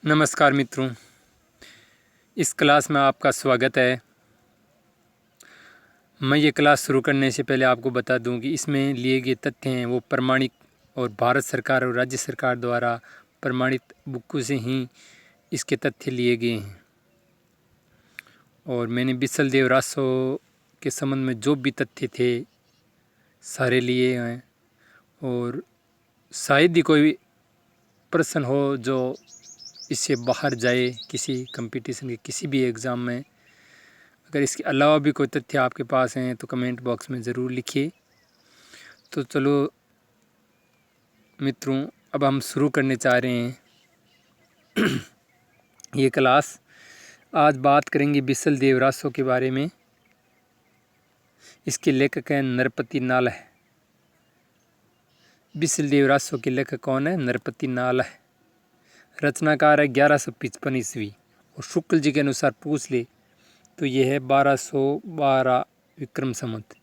नमस्कार मित्रों, इस क्लास में आपका स्वागत है। मैं ये क्लास शुरू करने से पहले आपको बता दूं कि इसमें लिए गए तथ्य हैं वो प्रमाणित और भारत सरकार और राज्य सरकार द्वारा प्रमाणित बुकों से ही इसके तथ्य लिए गए हैं। और मैंने बिसल देव रासो के संबंध में जो भी तथ्य थे सारे लिए हैं। और शायद ही कोई प्रश्न हो जो इससे बाहर जाए किसी कंपटीशन के किसी भी एग्ज़ाम में। अगर इसके अलावा भी कोई तथ्य आपके पास हैं तो कमेंट बॉक्स में ज़रूर लिखिए। तो चलो मित्रों, अब हम शुरू करने चाह रहे हैं ये क्लास। आज बात करेंगे बिसल देव रासो के बारे में। इसके लेखक हैं नरपति नाल है। बिसल देव रासो के लेखक कौन है? नरपति नाल है। रचनाकार है 1155 ईस्वी। और शुक्ल जी के अनुसार पूछ ले तो ये है 1212 विक्रम संवत।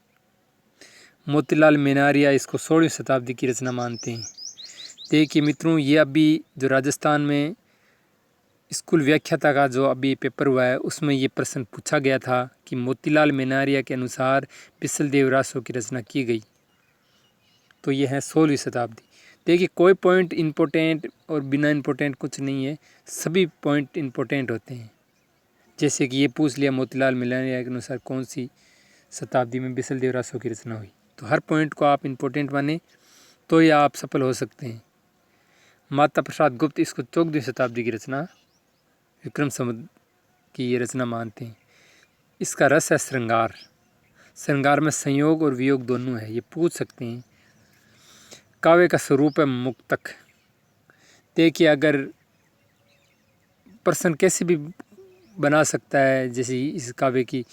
मोतीलाल मेनारिया इसको 16वीं शताब्दी की रचना मानते हैं। देखिए मित्रों, ये अभी जो राजस्थान में स्कूल व्याख्याता का जो अभी पेपर हुआ है उसमें ये प्रश्न पूछा गया था कि मोतीलाल मेनारिया के अनुसार बिसल देव रासो की रचना की गई। तो ये है 16वीं शताब्दी। देखिए, कोई पॉइंट इम्पोर्टेंट और बिना इम्पोर्टेंट कुछ नहीं है, सभी पॉइंट इम्पोर्टेंट होते हैं। जैसे कि ये पूछ लिया मोतीलाल मेनारिया के अनुसार कौन सी शताब्दी में बिसल देव रासो की रचना हुई, तो हर पॉइंट को आप इम्पोर्टेंट माने तो ये आप सफल हो सकते हैं। माता प्रसाद गुप्त इसको 14वीं शताब्दी की रचना विक्रम संवत की ये रचना मानते हैं। इसका रस है श्रृंगार। श्रृंगार में संयोग और वियोग दोनों है, ये पूछ सकते हैं। काव्य का स्वरूप है मुक्तक। देखिए, अगर प्रश्न कैसे भी बना सकता है, जैसे इस काव्य की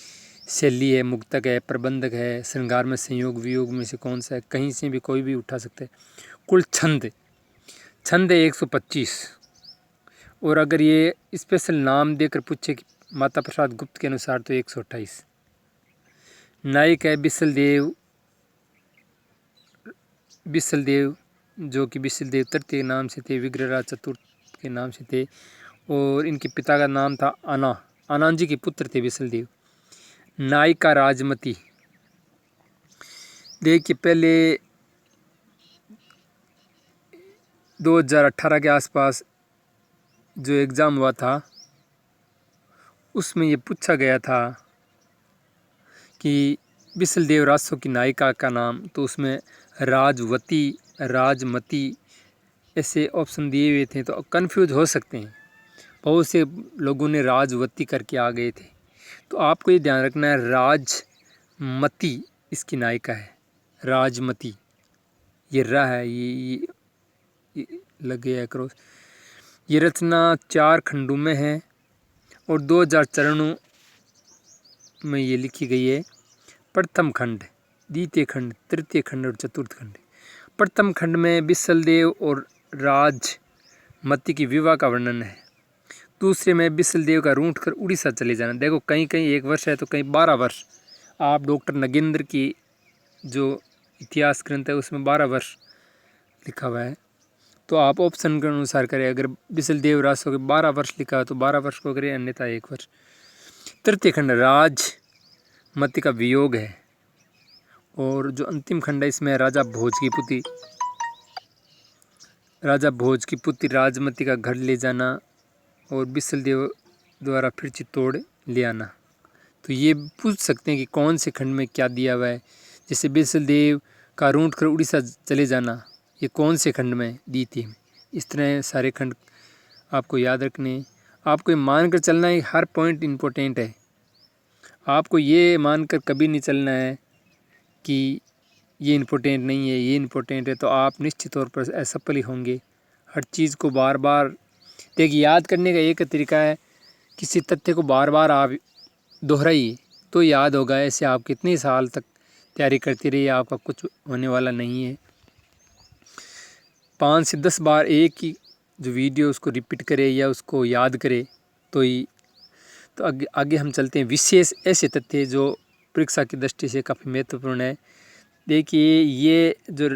शैली है, मुक्तक है, प्रबंधक है, श्रृंगार में संयोग वियोग में से कौन सा है, कहीं से भी कोई भी उठा सकता है। कुल छंद है 125। और अगर ये स्पेशल नाम देकर पूछे कि माता प्रसाद गुप्त के अनुसार तो 128। नायक है बिसल देव जो कि बिसल देव तृतीय नाम से थे, विग्रहराज चतुर्थ के नाम से थे। और इनके पिता का नाम था आनंद जी के पुत्र थे बिसल देव। नायिका राजमती। देखिए, पहले 2018 के आसपास जो एग्ज़ाम हुआ था उसमें ये पूछा गया था कि बिसल देव रासो की नायिका का नाम, तो उसमें राजवती, राजमती ऐसे ऑप्शन दिए हुए थे, तो कंफ्यूज हो सकते हैं। बहुत से लोगों ने राजवती करके आ गए थे, तो आपको ये ध्यान रखना है राजमती इसकी नायिका है। राजमती ये रा है, ये लग गया क्रॉस। ये रचना 4 खंडों में है और 2000 चरणों में ये लिखी गई है। प्रथम खंड, द्वितीय खंड, तृतीय खंड और चतुर्थ खंड। प्रथम खंड में बिसल देव और राजमती की विवाह का वर्णन है। दूसरे में बिसल देव का रूठ कर उड़ीसा चले जाना। देखो, कहीं कहीं 1 वर्ष है तो कहीं 12 वर्ष। आप डॉक्टर नगेंद्र की जो इतिहास ग्रंथ है उसमें 12 वर्ष लिखा हुआ है, तो आप ऑप्शन के अनुसार करें। अगर बिसल देव रासो के 12 वर्ष लिखा है तो 12 वर्ष को करें, अन्यथा 1 वर्ष। तृतीय खंड राजमती का वियोग है। और जो अंतिम खंड है इसमें राजा भोज की पुत्री राजमती का घर ले जाना और बिसल देव द्वारा फिर चित्तौड़ ले आना। तो ये पूछ सकते हैं कि कौन से खंड में क्या दिया हुआ है। जैसे बिसल देव का रूठ कर उड़ीसा चले जाना, ये कौन से खंड में दी थी। इस तरह सारे खंड आपको याद रखने। आपको ये मान कर चलना है, हर पॉइंट इम्पोर्टेंट है। आपको ये मानकर कभी नहीं चलना है कि ये इम्पोर्टेंट नहीं है, ये इम्पोर्टेंट है, तो आप निश्चित तौर पर असफल ही होंगे। हर चीज़ को बार बार देखिए, याद करने का एक तरीका है, किसी तथ्य को बार बार आप दोहराइए तो याद होगा। ऐसे आप कितने साल तक तैयारी करते रहिए, आपका कुछ होने वाला नहीं है। 5 से 10 बार एक ही जो वीडियो उसको रिपीट करे या उसको याद करे तो आगे हम चलते हैं। विशेष ऐसे तथ्य जो परीक्षा की दृष्टि से काफ़ी महत्वपूर्ण है। देखिए, ये जो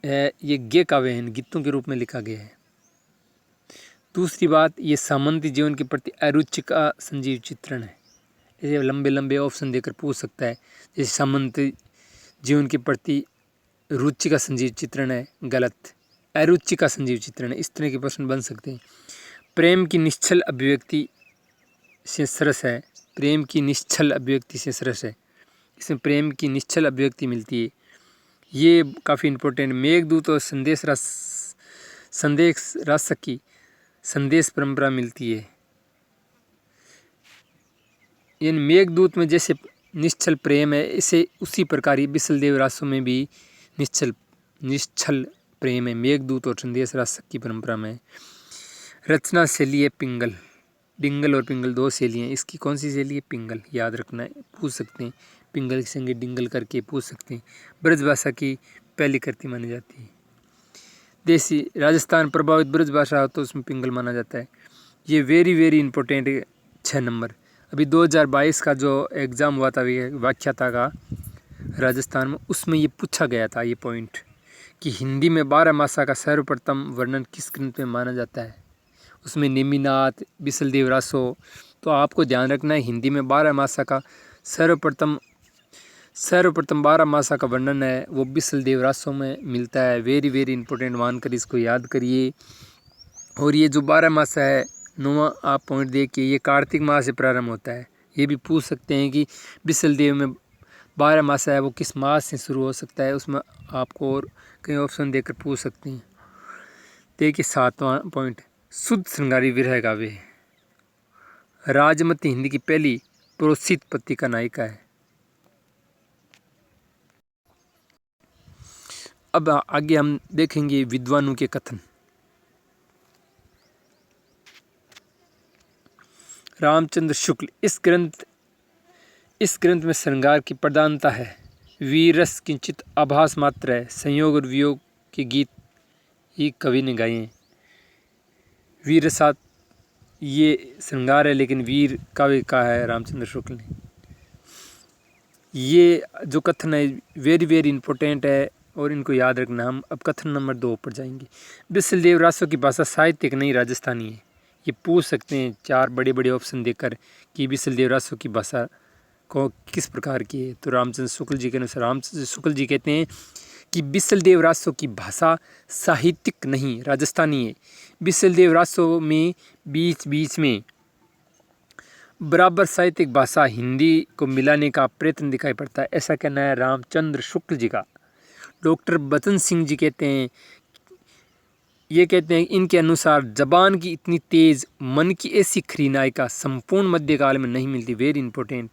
है ये गे काव्य है, गीतों के रूप में लिखा गया है। दूसरी बात, ये सामंती जीवन के प्रति अरुचि का संजीव चित्रण है। ऐसे लंबे लंबे ऑप्शन देकर पूछ सकता है, जैसे सामंती जीवन के प्रति रुचि का संजीव चित्रण है, गलत। अरुचि का संजीव चित्रण है, इस तरह के प्रश्न बन सकते हैं। प्रेम की निश्चल अभिव्यक्ति से सरस है, प्रेम की निश्चल अभिव्यक्ति से सरस है, इसमें प्रेम की निश्चल अभिव्यक्ति मिलती है, ये काफ़ी इम्पोर्टेंट। मेघदूत और संदेश रास की संदेश परंपरा मिलती है। इन मेघदूत में जैसे निश्चल प्रेम है, इसे उसी प्रकार ही बिसलदेव रासों में भी निश्चल प्रेम है, मेघदूत और संदेश रास की परंपरा में। रचना शैली है पिंगल, डिंगल और पिंगल दो शैली हैं, इसकी कौन सी शैली है? पिंगल, याद रखना है, पूछ सकते हैं, पिंगल के संगे डिंगल करके पूछ सकते हैं। ब्रज भाषा की पहली कृति मानी जाती है। देसी राजस्थान प्रभावित ब्रज भाषा हो तो उसमें पिंगल माना जाता है। ये वेरी वेरी इंपॉर्टेंट है। 6 नंबर, अभी 2022 का जो एग्ज़ाम हुआ था व्याख्याता का राजस्थान में, उसमें ये पूछा गया था ये पॉइंट कि हिंदी में 12 मासा का सर्वप्रथम वर्णन किस ग्रंथ में माना जाता है। उसमें नेमिनाथ, बिसलदेव रासो, तो आपको ध्यान रखना है हिंदी में 12 मासा का सर्वप्रथम 12 मासा का वर्णन है वो बिसलदेव रासों में मिलता है। वेरी वेरी इंपॉर्टेंट मानकर इसको याद करिए। और ये जो 12 मासा है, 9वां आप पॉइंट देखिए, ये कार्तिक माह से प्रारंभ होता है। ये भी पूछ सकते हैं कि बिसलदेव में 12 मासा है वो किस मास से शुरू हो सकता है, उसमें आपको और कई ऑप्शन देकर पूछ सकते हैं। देखिए 7वां पॉइंट, शुद्ध श्रृंगारी विरह गावे, राजमती हिंदी की पहली प्रोसित पत्रिका नायिका है। अब आगे हम देखेंगे विद्वानों के कथन। रामचंद्र शुक्ल, इस ग्रंथ में श्रृंगार की प्रधानता है, वीरस किंचित आभास मात्र है, संयोग और वियोग के गीत ही कवि ने गाए हैं। वीरसात ये श्रृंगार है, लेकिन वीर काव्य का है रामचंद्र शुक्ल ने। ये जो कथन है वेरी वेरी इंपॉर्टेंट है और इनको याद रखना। हम अब कथन नंबर 2 पर जाएंगे। बिसलदेव रासों की भाषा साहित्यिक नहीं राजस्थानी है। ये पूछ सकते हैं 4 बड़े बड़े ऑप्शन देकर कि बिसलदेव रासों की भाषा को किस प्रकार की है। तो रामचंद्र शुक्ल जी के अनुसार, रामचंद्र शुक्ल जी कहते हैं कि बिसलदेव रासों की भाषा साहित्यिक नहीं राजस्थानी है। बिसलदेव रासों में बीच बीच में बराबर साहित्यिक भाषा हिंदी को मिलाने का प्रयत्न दिखाई पड़ता है, ऐसा कहना है रामचंद्र शुक्ल जी का। डॉक्टर बचन सिंह जी कहते हैं, ये कहते हैं इनके अनुसार जबान की इतनी तेज़, मन की ऐसी खरी नायिका संपूर्ण मध्यकाल में नहीं मिलती। वेरी इंपॉर्टेंट,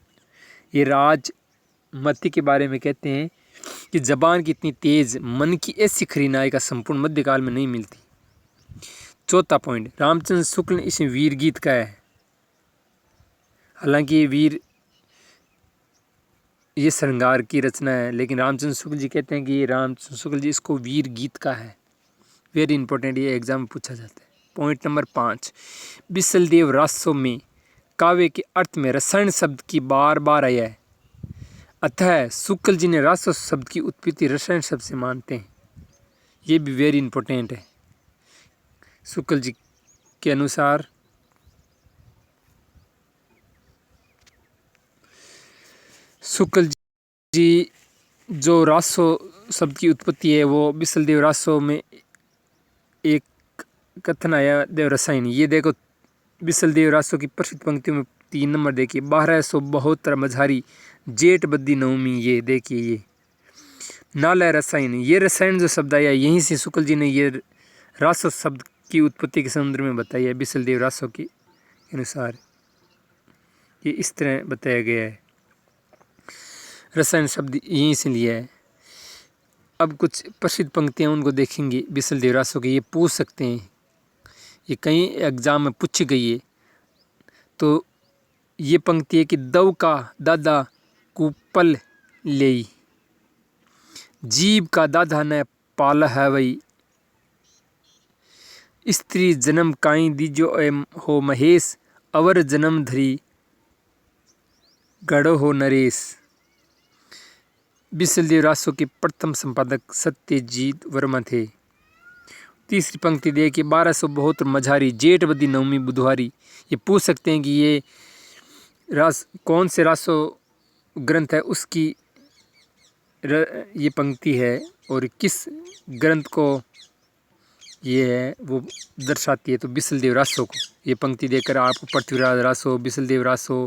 ये राजमती के बारे में कहते हैं कि जबान की इतनी तेज़, मन की ऐसी खरी नायिका संपूर्ण मध्यकाल में नहीं मिलती। 4था पॉइंट, रामचंद्र शुक्ल ने इसे वीर गीत कहा है। हालांकि ये श्रृंगार की रचना है, लेकिन रामचंद्र शुक्ल जी कहते हैं कि रामचंद्र शुक्ल जी इसको वीर गीत का है। वेरी इंपॉर्टेंट, ये एग्जाम में पूछा जाता है। पॉइंट नंबर 5, बिसलदेव रासों में काव्य के अर्थ में रसायन शब्द की बार बार आया है, अतः शुक्ल जी ने रासो शब्द की उत्पत्ति रसायन शब्द से मानते हैं। ये भी वेरी इंपॉर्टेंट है। शुक्ल जी के अनुसार शुक्ल जी जो रासो शब्द की उत्पत्ति है वो बिसलदेव रासों में एक कथन आया देव रसायन। ये देखो बिसलदेव रासों की प्रसिद्ध पंक्तियों में 3 नंबर देखिए, 1272 मझारी जेठ बद्दी नवमी, ये देखिए ये नाला रसायन, ये रसायन जो शब्द आया यहीं से शुक्ल जी ने ये रासो शब्द की उत्पत्ति के संदर्भ में बताई है। बिसलदेव रासों के अनुसार ये इस तरह बताया गया है, रसायन शब्द यहीं से लिया है। अब कुछ प्रसिद्ध पंक्तियाँ उनको देखेंगे बिसलदेव रासों के, ये पूछ सकते हैं, ये कई एग्जाम में पूछी गई है। तो ये पंक्ति है कि दव का दादा कुपल ले, जीव का दादा न पाल है वही, स्त्री जन्म काई दीजो हो महेश, अवर जन्म धरी गढ़ो हो नरेश। बिसलदेव रासों के प्रथम संपादक सत्यजीत वर्मा थे। तीसरी पंक्ति देखिए 1272 मझारी जेठ बदी नवमी बुधवारी। ये पूछ सकते हैं कि ये रास कौन से रासो ग्रंथ है उसकी ये पंक्ति है और किस ग्रंथ को ये है वो दर्शाती है। तो बिसलदेव रासो को ये पंक्ति देकर आपको पृथ्वीराज रासो, बिसलदेव रासो,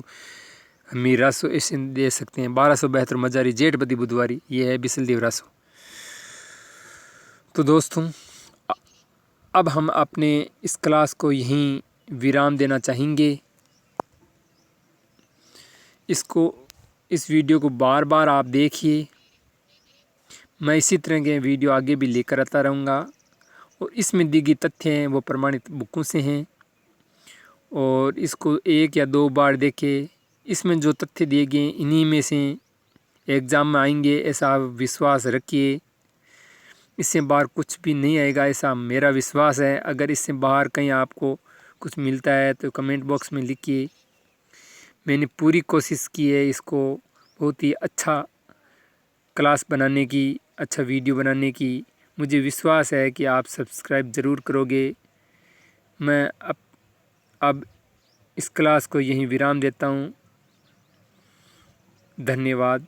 हमीर रासो ऐसे दे सकते हैं। 1272 मझारी जेठ बदी बुधवारी ये है बिसलदेव रासो। तो दोस्तों अब हम अपने इस क्लास को यहीं विराम देना चाहेंगे। इस वीडियो को बार बार आप देखिए। मैं इसी तरह के वीडियो आगे भी लेकर आता रहूँगा और इसमें दी गई तथ्य हैं वो प्रमाणित बुकों से हैं और इसको 1 या 2 बार देखें। इसमें जो तथ्य दिए गए इन्हीं में से एग्ज़ाम में आएंगे ऐसा आप विश्वास रखिए। इससे बाहर कुछ भी नहीं आएगा ऐसा मेरा विश्वास है। अगर इससे बाहर कहीं आपको कुछ मिलता है तो कमेंट बॉक्स में लिखिए। मैंने पूरी कोशिश की है इसको बहुत ही अच्छा क्लास बनाने की, अच्छा वीडियो बनाने की। मुझे विश्वास है कि आप सब्सक्राइब ज़रूर करोगे। मैं अब इस क्लास को यहीं विराम देता हूँ। धन्यवाद।